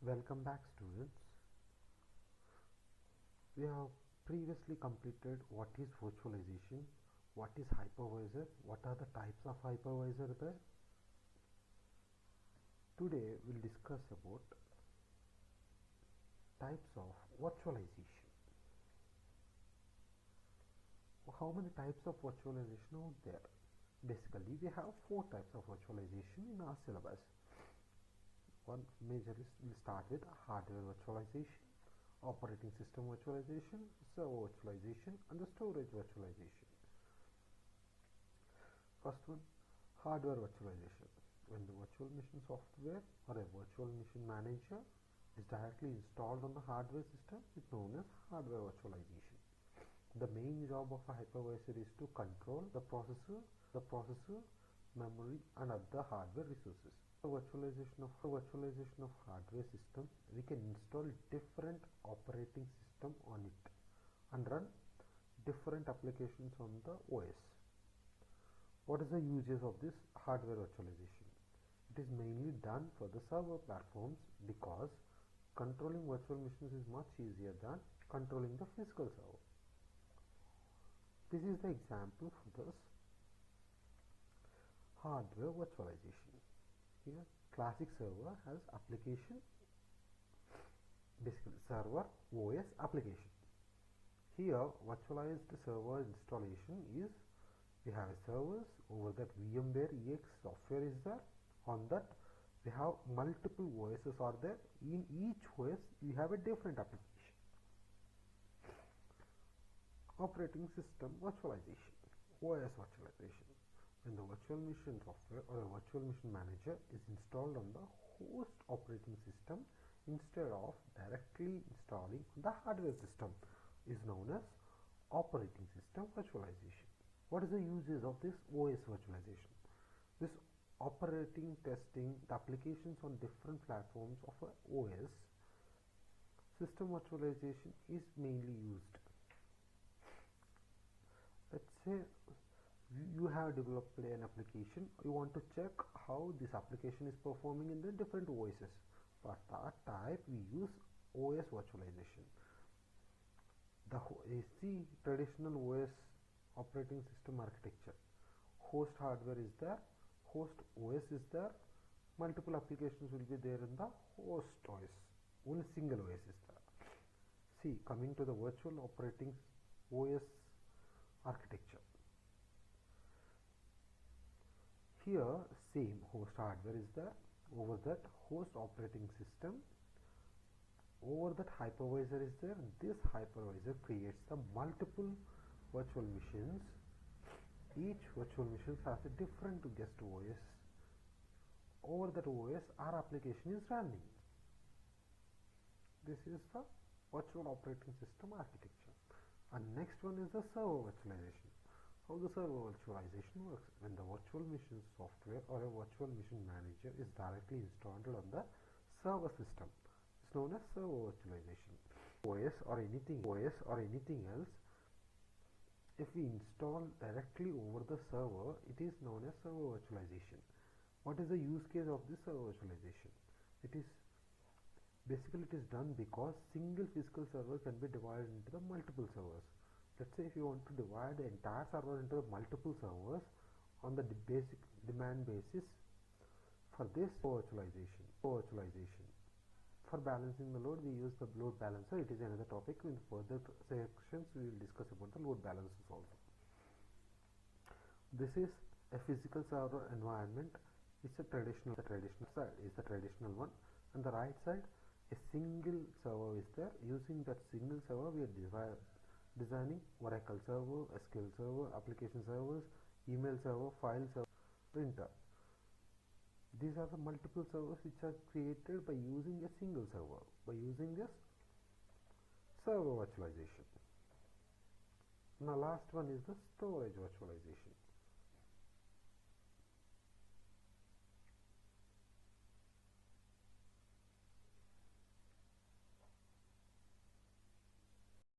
Welcome back, students. We have previously completed what is virtualization, what is hypervisor, what are the types of hypervisor there. Today we'll discuss about types of virtualization. How many types of virtualization are there? Basically, we have 4 types of virtualization in our syllabus. One major is, we'll start with hardware virtualization, operating system virtualization, server virtualization, and the storage virtualization. First one, hardware virtualization. When the virtual machine software or a virtual machine manager is directly installed on the hardware system, it's known as hardware virtualization. The main job of a hypervisor is to control the processor, memory, and other hardware resources. For virtualization of hardware system, we can install different operating system on it and run different applications on the OS. What is the uses of this hardware virtualization? It is mainly done for the server platforms because controlling virtual machines is much easier than controlling the physical server. This is the example for this hardware virtualization. Here, classic server has application, basically server OS application. Here, virtualized server installation is we have servers. Over that VMware EX software is there. On that we have multiple OSs are there. In each OS we have a different application. Operating system virtualization, OS virtualization. When the virtual machine software or a virtual machine manager is installed on the host operating system instead of directly installing the hardware system is known as operating system virtualization. What is the uses of this OS virtualization? This operating testing the applications on different platforms of a OS system virtualization is mainly used. Let's say you have developed an application, you want to check how this application is performing in the different OSs. For that type we use OS virtualization. The traditional OS operating system architecture. Host hardware is there, host OS is there, multiple applications will be there in the host OS, only single OS is there. See, coming to the virtual operating OS architecture. Here same host hardware is there, over that host operating system, over that hypervisor is there. This hypervisor creates the multiple virtual machines. Each virtual machine has a different guest OS. Over that OS our application is running. This is the virtual operating system architecture. And next one is the server virtualization. How the server virtualization works? When the virtual machine software or a virtual machine manager is directly installed on the server system, it's known as server virtualization. OS or anything else, if we install directly over the server, it is known as server virtualization. What is the use case of this server virtualization? It is done because single physical server can be divided into the multiple servers. Let's say if you want to divide the entire server into the multiple servers on the basic demand basis, for this virtualization. For balancing the load, we use the load balancer. It is another topic. In further sections, we will discuss about the load balancers also. This is a physical server environment. It's a traditional side is the traditional one, and the right side a single server is there. Using that single server, we are designing Oracle server, SQL server, application servers, email server, file server, printer. These are the multiple servers which are created by using a single server, by using this server virtualization. Now last one is the storage virtualization.